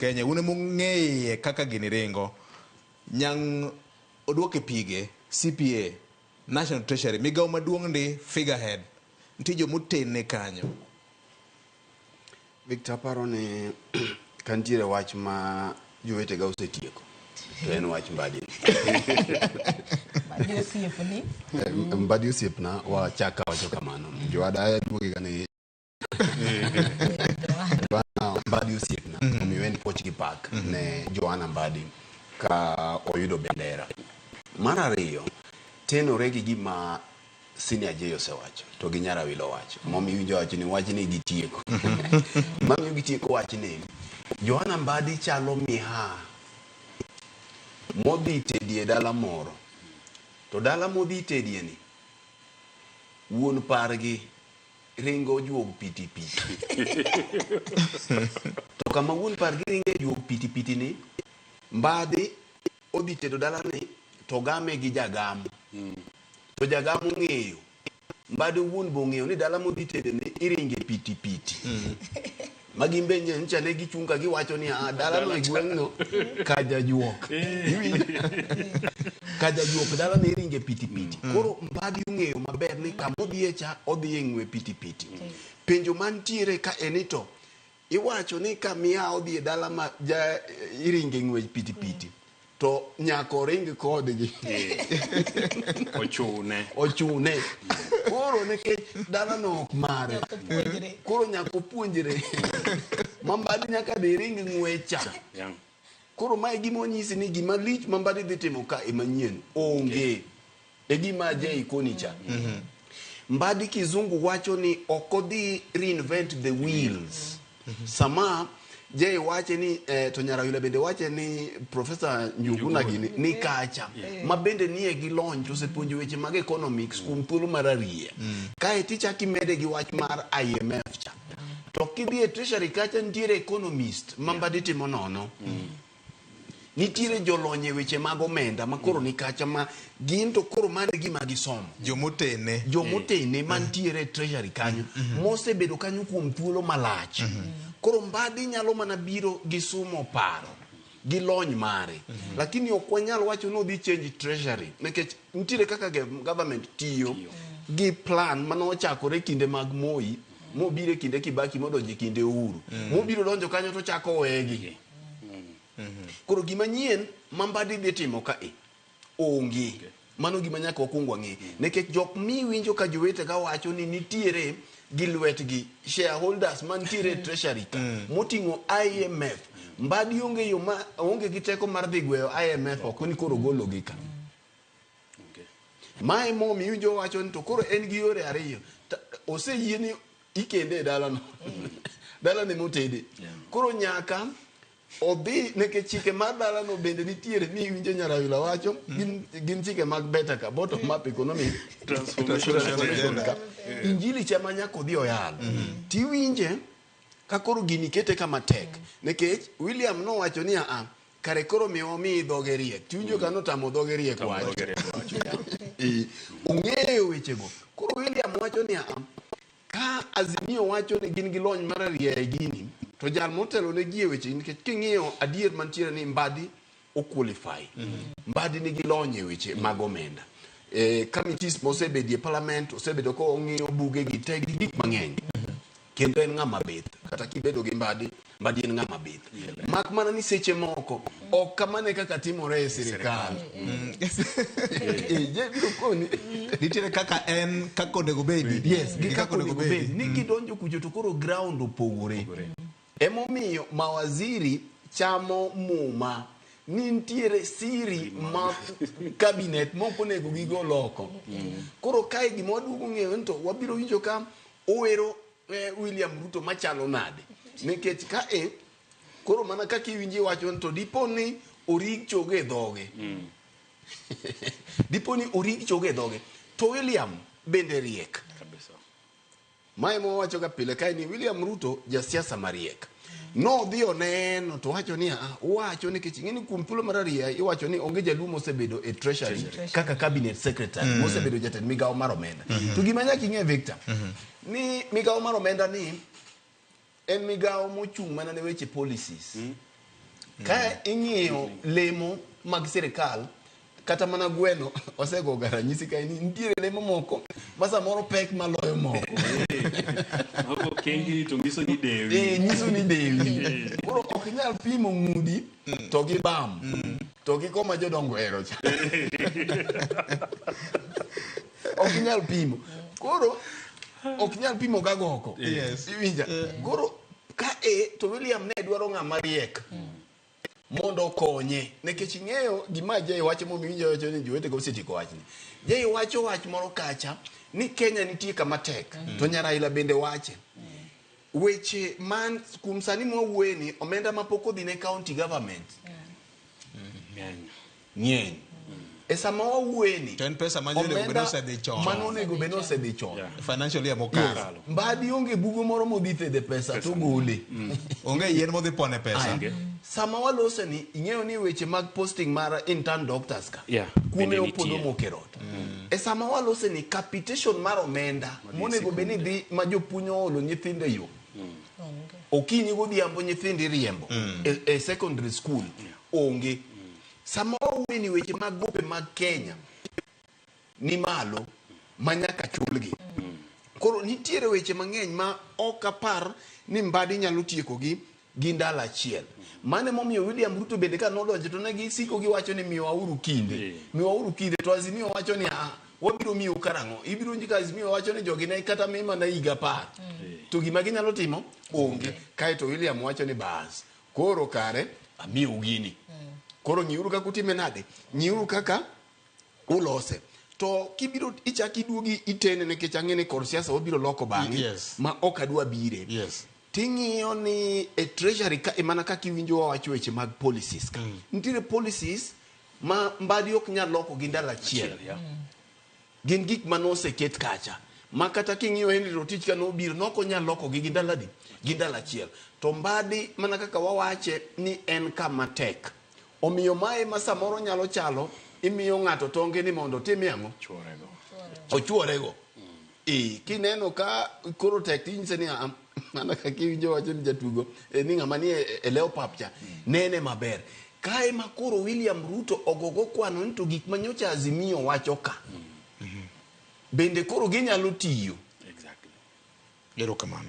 Kenya une mung'eye kaka gini ringo nyang oduoke pige CPA National Treasury migao maduong' ndi figurehead ntijo mutene kanyo. Victor paro ni kantiere wach ma jowetega osetieko to en wach Mbadi. Mbadi osiepna wachaka wacho kamano jowada duogi gane Mbadi osiepna omiyo en poch gi pak ne Joanna Mbadi ka oyudo bendera. Mar ariyo tenore gi gima Senior Jay osewacho to gi Nyarawilo wacho momi winjo wacho ni wach ni gitieko mami gitieko wach ni Joanna Mbadi chalo miha modhi tedie dala moro to dala modhi tedie ni wuon pargi ringo juog pitipiti to kama wuon pargi ringo juog pitipiti ni Mbadi odhi tedo dala ni to game gi jagamo to jagamo ng'eyo Mbadi wuon bo ng'eyo ni dala modhi tede ni iringe pitipiti magimbe nchane gichunga giwacho ni dala no igweng'no kaja juok kaja juok dala ni iringe pitipiti koro Mbadi ung'eyo maber ni kamodhie cha odhie ng'we pitipiti penjo mantiere ka enito iwacho ni kamia odhie dala ma iringe ng'we pitipiti to nyako ring kodgi ochune koro nekech dala no ok mare koro nyako puonjre Mbadi nyaka dhi ring ng'wecha koro mae gima onyisi ni gima lich Mbadi dhi timo ka emanyien onge e gima Jay konicha Mbadi kizungu wacho ni okodhi reinvent the wheels sama Jay wache ni to Nyarawilo bende wache ni Professor Njuguna gini ni kacha mabende nie gi lony to sepuonjo weche mag economics kuom thuolo mar ariyo kae ticha kimede gi wach mar IMF cha to kidhi e treasury kacha nitiere economist Mbadi timo nono nitiere jolonye weche mag omenda makoro ni kacha ma gin to koro mane gima gisomo jomotene mantiere treasury kanyo mosebedo kanyo kuom thuolo malach koro Mbadi nyalo mana biro gi sumo paro gi lony mare lakini ok wanyal wacho no dhi change treasury nekech nitiere kaka government tiyo gi plan manochakore kinde mag Moi mobire kinde Kibaki modonje kinde Uhuru mobiro donjo kanyo to chako wegi koro gima nyien Mbadi dhi timo ka onge mano gima nyaka okungwa ng'e nekech jok mi winjo ka jowetega wacho ni nitiere gi lwetgi shareholders mantiere treasury moting'o IMF Mbadi onge gi teko mar dhi gweyo IMF ok ni koro gologi ka mae momi winjo wacho ni to koro en gi yore ariyo oseyie ni ikende dalano dalane motede koro nyaka odhi nekech chike mar dalano bende nitiere mi winjo Nyarawilo wacho gin chike mag beta bottom up economic transformation agenda injili chama nyaka odhi oyal tiwinje ka koro gini kete kama tek nekech William no wacho ni kare koro mi dhoge riek tiwinjo ka notamo dhoge riek wacho ong'eyo wechego koro William wacho ni ka Azimio wacho ni gin gi lony mar ariyo e gini to jal motelo ne gie weche nikech king'iyo adier mantiere ni Mbadi oqualify Mbadi nigi lony e weche mag omenda committees mosebedie parliament osebedo ko ong'iyo buge gi te gi gik mang'eny kendo en ng'ama bith kata kibedo gi Mbadi en ng'ama bith mak mana ni seche moko ok kamane kaka timore e sirikal nitiere kaka en kako onego bedi gi kako onego bedi ni gidonjo kucho to koro ground opogore emomiyo mawaziri chamo muma nitiere siri ma cabinet moko nego gigo loko koro kae gima wadugo ng'eyo to wabiro winjo ka owero William Ruto machalo nade nikech ka koro mana kaka iwinji wacho to dipo ni orig choge e dhoge dipo ni orig choge e dhoge to William bende riek kabisa mae mo wacho ga pile kae ni William Ruto jasiasa mariek no dhi oneno to wacho ni wacho ni kiching'eni kuom thuolo mar ariyo iwacho ni onge jaluo mosebedo e treasury kaka cabinet secretary mosebedo jatend migawo mar omenda to gima nyaka ing'e Victor ni migawo mar omenda ni en migawo mochung' mana ne weche policies Ka ing'iyo lemo mag sirikal kata mana gweno osego garanyisi ka nitie lemo moko ma samoro pek maloyo moko. Moko kengi to nyiso ni dewi. Nyiso ni dewi. Koro ok inyal pimo ng'udi to gi bam. To gi koma jodongo ero cha. Ok inyal pimo. Koro ok inyal pimo gagoko. Yes. Iwinja. Koro ka to William ne dwaro ng'ama riek. Mondo konye nekech ing'eyo gima Jay wacho momiyo wacho ni jowete go sitiko wachni. Jay wacho wach moro kacha ni Kenya nitie kama tek to Nyaraila bende wache. Weche man kum sani mwawueni omenda mapok odhi ne county government. Ng'eny. E sama wawueni to en pesa manyonego bedo osedhi chon. Manonego bedo osedhi chon. Financial year mokalo. Mbadi onge bugo moro modhi thede pesa to gole. Onge yien modhi pone pesa. Sama walose ni ing'eyo ni weche mag posting mara intern doctors ka. Kuome opodo mokerot. E sama walose ni capitation mar omenda monego beni dhi ma jopunyo olo nyithinde yo. Okinyi godhiambo nyithindi riembo e secondary school onge. Sama wawueni weche mag gope mag Kenya ni malo manyaka chulgi. Koro nitiere weche mang'eny ma ok apar ni Mbadi nyalo tieko gi ndalo achiel. Mane momiyo William Ruto bende ka nodonjo to ne gisiko giwacho ni miwauru kinde. Miwauru kinde to Azimio wacho ni wabiro miyo karang'o. Ibiro njika Azimio wacho ni jogi ne kata mima na higa 10. To gima ginyalo timo onge. Kae to William wacho ni bas. Koro kare amiyo gini. Koro ng'iuru kaka utime nade. Ng'iuru kaka ulose. To kibiro ichaki duogi itene nekech ang'ene kor siasa wabiro loko bang'e ma ok adwa bire. Ting'iyo ni e treasury ka emana kaka iwinjo wawacho weche mag policies ka. Nitiere policies ma Mbadi ok nyal loko gi ndalo achiel. Gin gik manoseket kacha. Ma kata king'iyo Henry Rotich ka nobiro noko nyal loko gi ndalo adi gi ndalo achiel. To Mbadi mana kaka wawache ni en kama tek. Omiyo mae ma samoro nyalo chalo imiyo ng'ato tonge ni mondo tim yang'o ochuorego. Kineno ka koro tek tinyise ni mana kaka iwinjo wacho ni jatugo ni ng'ama ni e leo papcha nene maber. Kae ma koro William Ruto ogogo kwano ni to gik manyocha Azimio wacho ka bende koro ginyalo tiyo. Erokamano.